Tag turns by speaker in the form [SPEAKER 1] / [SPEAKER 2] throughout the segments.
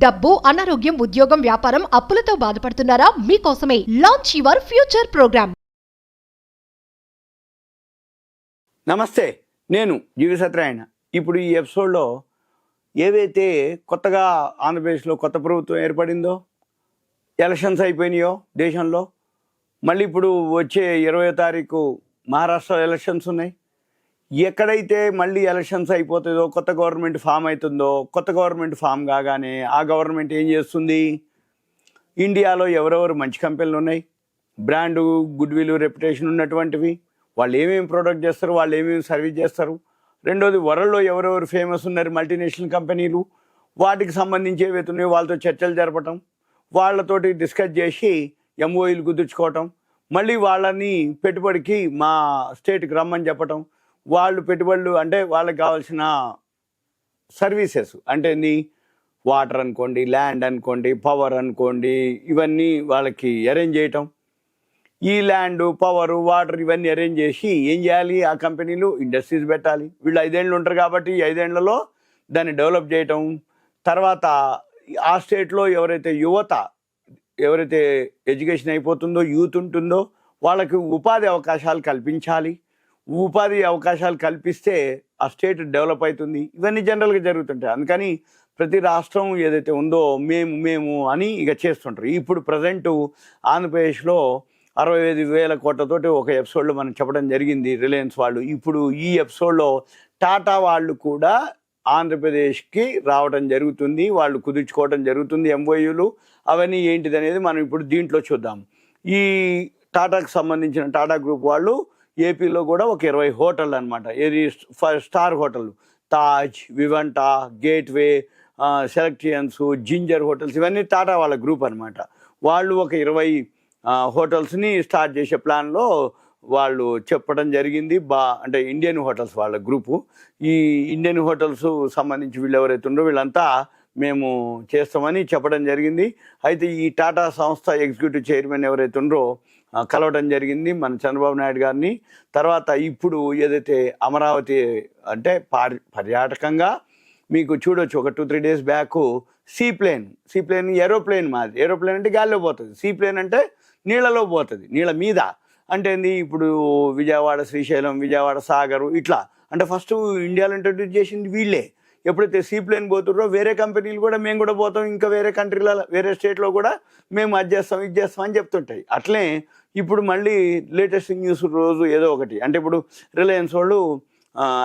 [SPEAKER 1] డబ్బు, అనారోగ్యం, ఉద్యోగం, వ్యాపారం, అప్పులతో బాధపడుతున్నారా? మీకోసమే లాంచ్ యువర్ ఫ్యూచర్ ప్రోగ్రామ్.
[SPEAKER 2] నమస్తే, నేను జీవి సత్యనారాయణ. ఇప్పుడు ఈ ఎపిసోడ్లో ఏవైతే కొత్తగా ఆంధ్రప్రదేశ్లో కొత్త ప్రభుత్వం ఏర్పడిందో, ఎలక్షన్స్ అయిపోయినాయో దేశంలో, మళ్ళీ ఇప్పుడు వచ్చే 20వ తారీఖు మహారాష్ట్ర ఎలక్షన్స్ ఉన్నాయి. ఎక్కడైతే మళ్ళీ ఎలక్షన్స్ అయిపోతుందో, కొత్త గవర్నమెంట్ ఫామ్ అవుతుందో, కొత్త గవర్నమెంట్ ఫామ్ కాగానే ఆ గవర్నమెంట్ ఏం చేస్తుంది? ఇండియాలో ఎవరెవరు మంచి కంపెనీలు ఉన్నాయి, బ్రాండు, గుడ్ విల్, రెప్యుటేషన్ ఉన్నటువంటివి, వాళ్ళు ఏమేమి ప్రోడక్ట్ చేస్తారు, వాళ్ళు ఏమేమి సర్వీస్ చేస్తారు, రెండోది వరల్డ్లో ఎవరెవరు ఫేమస్ ఉన్నారు మల్టీనేషనల్ కంపెనీలు, వాటికి సంబంధించి ఏవైతే ఉన్నాయో వాళ్ళతో చర్చలు జరపటం, వాళ్ళతోటి డిస్కస్ చేసి ఎంఓఈలు కుదుర్చుకోవటం, మళ్ళీ వాళ్ళని పెట్టుబడికి మా స్టేట్కి రమ్మని చెప్పటం, వాళ్ళు పెట్టుబడులు అంటే వాళ్ళకి కావాల్సిన సర్వీసెస్ అంటే వాటర్ అనుకోండి, ల్యాండ్ అనుకోండి, పవర్ అనుకోండి, ఇవన్నీ వాళ్ళకి అరేంజ్ చేయటం. ఈ ల్యాండ్, పవర్, వాటర్ ఇవన్నీ అరేంజ్ చేసి ఏం చేయాలి? ఆ కంపెనీలు ఇండస్ట్రీస్ పెట్టాలి. వీళ్ళు 5 ఏళ్ళు ఉంటారు కాబట్టి ఈ 5 ఏళ్లలో దాన్ని డెవలప్ చేయటం. తర్వాత ఆ స్టేట్లో ఎవరైతే యువత, ఎవరైతే ఎడ్యుకేషన్ అయిపోతుందో, యూత్ ఉంటుందో వాళ్ళకి ఉపాధి అవకాశాలు కల్పించాలి. ఉపాధి అవకాశాలు కల్పిస్తే ఆ స్టేట్ డెవలప్ అవుతుంది. ఇవన్నీ జనరల్గా జరుగుతుంటాయి. అందుకని ప్రతి రాష్ట్రం ఏదైతే ఉందో మేము అని ఇక చేస్తుంటారు. ఇప్పుడు ప్రజెంటు ఆంధ్రప్రదేశ్లో 65,000 కోట్లతోటి ఒక ఎపిసోడ్లో మనం చెప్పడం జరిగింది రిలయన్స్ వాళ్ళు. ఇప్పుడు ఈ ఎపిసోడ్లో టాటా వాళ్ళు కూడా ఆంధ్రప్రదేశ్కి రావడం జరుగుతుంది, వాళ్ళు కుదుర్చుకోవడం జరుగుతుంది ఎంఓయూలు. అవన్నీ ఏంటిది అనేది మనం ఇప్పుడు దీంట్లో చూద్దాం. ఈ టాటాకు సంబంధించిన టాటా గ్రూప్ వాళ్ళు ఏపీలో కూడా ఒక 20 హోటళ్ళు అనమాట. ఏది స్టార్ హోటళ్ళు, Taj, వివంటా, gateway, selections, ginger hotels, ఇవన్నీ టాటా వాళ్ళ గ్రూప్ అనమాట. వాళ్ళు ఒక 20 హోటల్స్ని స్టార్ట్ చేసే ప్లాన్లో వాళ్ళు చెప్పడం జరిగింది. అంటే ఇండియన్ హోటల్స్ వాళ్ళ గ్రూపు. ఈ ఇండియన్ హోటల్స్ సంబంధించి వీళ్ళు ఎవరైతే ఉన్నారో వీళ్ళంతా మేము చేస్తామని చెప్పడం జరిగింది. అయితే ఈ టాటా సంస్థ ఎగ్జిక్యూటివ్ చైర్మన్ ఎవరైతే ఉన్నారో కలవడం జరిగింది మన చంద్రబాబు నాయుడు గారిని. తర్వాత ఇప్పుడు ఏదైతే అమరావతి అంటే పర్యాటకంగా మీకు చూడొచ్చు, ఒక 2-3 డేస్ బ్యాక్ సీప్లేన్ ఏరోప్లేన్, మాది ఏరోప్లేన్ అంటే గాల్లో పోతుంది, సీప్లేన్ అంటే నీళ్ళలో పోతుంది, నీళ్ళ మీద. అంటే ఇప్పుడు విజయవాడ శ్రీశైలం, విజయవాడ సాగరు ఇట్లా అంటే ఫస్ట్ ఇండియాలో ఇంట్రడ్యూస్ చేసింది వీళ్ళే. ఎప్పుడైతే సీప్లేన్ పోతుండ్రో వేరే కంపెనీలు కూడా మేము కూడా పోతాం, ఇంకా వేరే కంట్రీలలో, వేరే స్టేట్లో కూడా మేము అది చేస్తాం, ఇది చేస్తాం అని చెప్తుంటాయి. అట్లే ఇప్పుడు మళ్ళీ లేటెస్ట్ న్యూస్ రోజు ఏదో ఒకటి. అంటే ఇప్పుడు రిలయన్స్ వాళ్ళు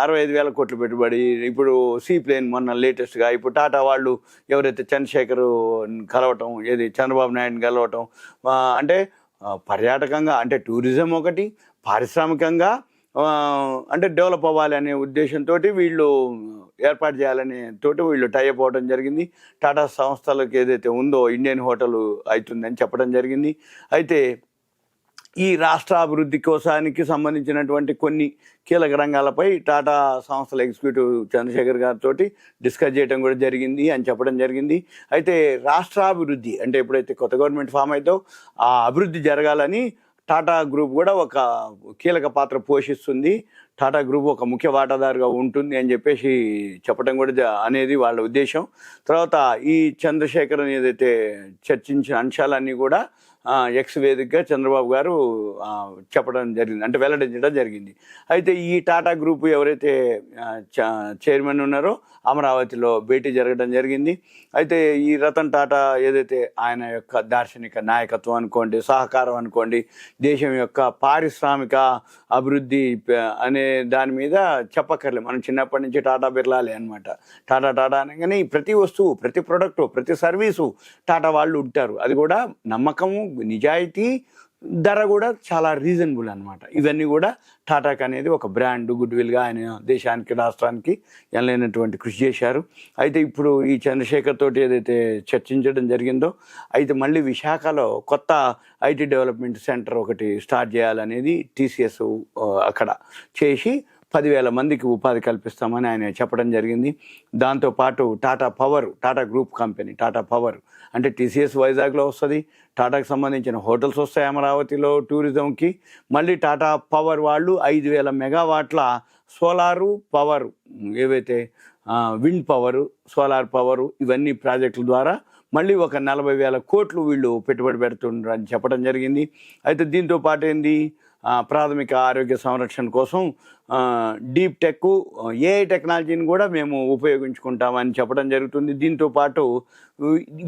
[SPEAKER 2] 65,000 కోట్లు పెట్టుబడి, ఇప్పుడు సీప్లేన్ మొన్న లేటెస్ట్గా, ఇప్పుడు టాటా వాళ్ళు ఎవరైతే చంద్రశేఖర్ కలవటం, ఏది చంద్రబాబు నాయుడుని కలవటం, అంటే పర్యాటకంగా అంటే టూరిజం ఒకటి, పారిశ్రామికంగా అంటే డెవలప్ అవ్వాలి అనే ఉద్దేశంతో వీళ్ళు ఏర్పాటు చేయాలనే తోటి వీళ్ళు టైఅప్ అవ్వడం జరిగింది. టాటా సంస్థలకు ఏదైతే ఉందో ఇండియన్ హోటల్ అవుతుందని చెప్పడం జరిగింది. అయితే ఈ రాష్ట్ర అభివృద్ధి కోసానికి సంబంధించినటువంటి కొన్ని కీలక రంగాలపై టాటా సంస్థల ఎగ్జిక్యూటివ్ చంద్రశేఖర్ గారితో డిస్కస్ చేయడం కూడా జరిగింది అని చెప్పడం జరిగింది. అయితే రాష్ట్రాభివృద్ధి అంటే ఎప్పుడైతే కొత్త గవర్నమెంట్ ఫామ్ అవుతో ఆ అభివృద్ధి జరగాలని టాటా గ్రూప్ కూడా ఒక కీలక పాత్ర పోషిస్తుంది, టాటా గ్రూప్ ఒక ముఖ్య వాటాదారుగా ఉంటుంది అని చెప్పేసి చెప్పడం కూడా అనేది వాళ్ళ ఉద్దేశం. తర్వాత ఈ చంద్రశేఖర్ ఏదైతే చర్చించిన అంశాలన్నీ కూడా ఎక్స్ వేదికగా చంద్రబాబు గారు చెప్పడం జరిగింది, అంటే వెల్లడించడం జరిగింది. అయితే ఈ టాటా గ్రూప్ ఎవరైతే చైర్మన్ ఉన్నారో అమరావతిలో భేటీ జరగడం జరిగింది. అయితే ఈ రతన్ టాటా ఏదైతే ఆయన యొక్క దార్శనిక నాయకత్వం అనుకోండి, సహకారం అనుకోండి, దేశం యొక్క పారిశ్రామిక అభివృద్ధి అనే దాని మీద చెప్పక్కర్లేదు, మనం చిన్నప్పటి నుంచి టాటా బిర్లాలే అనమాట. టాటా అనగానే ప్రతి వస్తువు, ప్రతి ప్రొడక్టు, ప్రతి సర్వీసు టాటా వాళ్ళు ఉంటారు. అది కూడా నమ్మకము, నిజాయితీ, ధర కూడా చాలా రీజనబుల్ అనమాట. ఇవన్నీ కూడా టాటాకి అనేది ఒక బ్రాండ్, గుడ్ విల్గా ఆయన దేశానికి, రాష్ట్రానికి ఎనలేనటువంటి కృషి చేశారు. అయితే ఇప్పుడు ఈ చంద్రశేఖర్ తోటి ఏదైతే చర్చించడం జరిగిందో, అయితే మళ్ళీ విశాఖలో కొత్త ఐటీ డెవలప్మెంట్ సెంటర్ ఒకటి స్టార్ట్ చేయాలనేది టీసీఎస్ అక్కడ చేసి 10,000 మందికి ఉపాధి కల్పిస్తామని ఆయన చెప్పడం జరిగింది. దాంతోపాటు Tata group company Tata power అంటే టీసీఎస్ వైజాగ్లో వస్తుంది, టాటాకి సంబంధించిన హోటల్స్ వస్తాయి అమరావతిలో టూరిజంకి. మళ్ళీ టాటా పవర్ వాళ్ళు 5,000 మెగావాట్ల సోలారు పవర్ ఏవైతే విండ్ పవరు, సోలార్ పవరు, ఇవన్నీ ప్రాజెక్టుల ద్వారా మళ్ళీ ఒక 40,000 కోట్లు వీళ్ళు పెట్టుబడి పెడుతుండ్రని చెప్పడం జరిగింది. అయితే దీంతో పాటు ఏంది, ప్రాథమిక ఆరోగ్య సంరక్షణ కోసం డీప్ టెక్, ఏఐ టెక్నాలజీని కూడా మేము ఉపయోగించుకుంటామని చెప్పడం జరుగుతుంది. దీంతో పాటు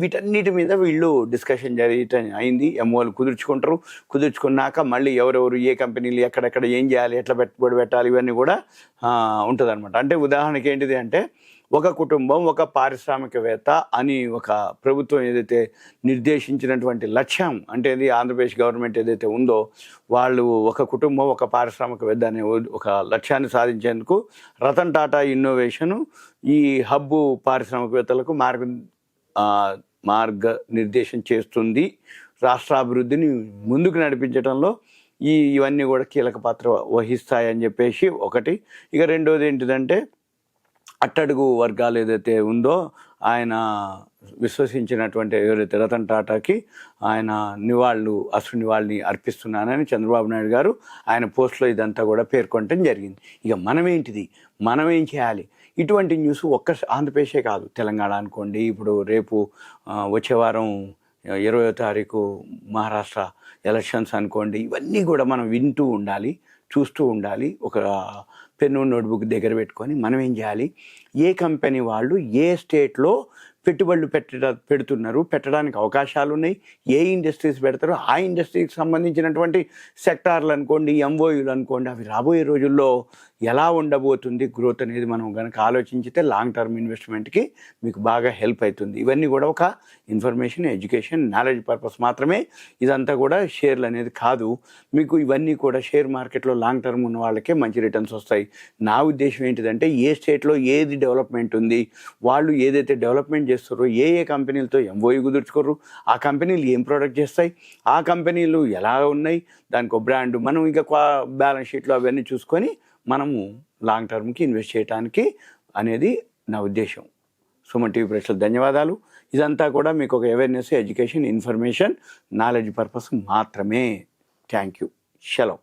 [SPEAKER 2] వీటన్నిటి మీద వీళ్ళు డిస్కషన్ అయింది. ఎంఓలు కుదుర్చుకున్నాక మళ్ళీ ఎవరెవరు ఏ కంపెనీలు ఎక్కడెక్కడ ఏం చేయాలి, ఎట్లా పెట్టుబడి పెట్టాలి, ఇవన్నీ కూడా ఉంటుందన్నమాట. అంటే ఉదాహరణకి ఏంటిది అంటే, ఒక కుటుంబం ఒక పారిశ్రామికవేత్త అని ఒక ప్రభుత్వం ఏదైతే నిర్దేశించినటువంటి లక్ష్యం, అంటే ఇది ఆంధ్రప్రదేశ్ గవర్నమెంట్ ఏదైతే ఉందో, వాళ్ళు ఒక కుటుంబం ఒక పారిశ్రామికవేత్త అనే ఒక లక్ష్యాన్ని సాధించేందుకు రతన్ టాటా ఇన్నోవేషను ఈ హబ్బు పారిశ్రామికవేత్తలకు మార్గనిర్దేశం చేస్తుంది. రాష్ట్రాభివృద్ధిని ముందుకు నడిపించడంలో ఇవన్నీ కూడా కీలక పాత్ర వహిస్తాయని చెప్పేసి ఒకటి. ఇక రెండోది ఏంటిదంటే, అట్టడుగు వర్గాలు ఏదైతే ఉందో ఆయన విశ్వసించినటువంటి ఎవరైతే రతన్ టాటాకి ఆయన అశ్రు నివాళిని అర్పిస్తున్నానని చంద్రబాబు నాయుడు గారు ఆయన పోస్ట్లో ఇదంతా కూడా పేర్కొనటం జరిగింది. ఇక మనం ఏం చేయాలి? ఇటువంటి న్యూస్ ఒక్క ఆంధ్రప్రదేశే కాదు, తెలంగాణ అనుకోండి, ఇప్పుడు రేపు వచ్చే వారం 20వ తారీఖు మహారాష్ట్ర ఎలక్షన్స్ అనుకోండి, ఇవన్నీ కూడా మనం వింటూ ఉండాలి, చూస్తూ ఉండాలి. ఒక పెన్ను నోట్బుక్ దగ్గర పెట్టుకొని మనం ఏం చేయాలి, ఏ కంపెనీ వాళ్ళు ఏ స్టేట్లో పెట్టుబడులు పెడుతున్నారు, పెట్టడానికి అవకాశాలు ఉన్నాయి, ఏ ఇండస్ట్రీస్ పెడతారో ఆ ఇండస్ట్రీకి సంబంధించినటువంటి సెక్టార్లు అనుకోండి, ఎంఓయూలు అనుకోండి, అవి రాబోయే రోజుల్లో ఎలా ఉండబోతుంది గ్రోత్ అనేది మనం కనుక ఆలోచించితే లాంగ్ టర్మ్ ఇన్వెస్ట్మెంట్కి మీకు బాగా హెల్ప్ అవుతుంది. ఇవన్నీ కూడా ఒక ఇన్ఫర్మేషన్, ఎడ్యుకేషన్, నాలెడ్జ్ పర్పస్ మాత్రమే. ఇదంతా కూడా షేర్లు అనేది కాదు. మీకు ఇవన్నీ కూడా షేర్ మార్కెట్లో లాంగ్ టర్మ్ ఉన్న వాళ్ళకే మంచి రిటర్న్స్ వస్తాయి. నా ఉద్దేశం ఏంటిదంటే, ఏ స్టేట్లో ఏది డెవలప్మెంట్ ఉంది, వాళ్ళు ఏదైతే డెవలప్మెంట్ చేస్తారో, ఏ కంపెనీలతో ఎంఓయూ కుదుర్చుకోరు, ఆ కంపెనీలు ఏం ప్రోడక్ట్ చేస్తాయి, ఆ కంపెనీలు ఎలా ఉన్నాయి, దానికి ఒక బ్రాండ్, మనం ఇంకా బ్యాలెన్స్ షీట్లో అవన్నీ చూసుకొని మనము లాంగ్ టర్మ్కి ఇన్వెస్ట్ చేయడానికి అనేది నా ఉద్దేశం. సుమన్ టీవీ ప్రేక్షకులకు ధన్యవాదాలు. ఇదంతా కూడా మీకు ఒక awareness, education, information, knowledge purpose మాత్రమే. Thank you. సెలవు.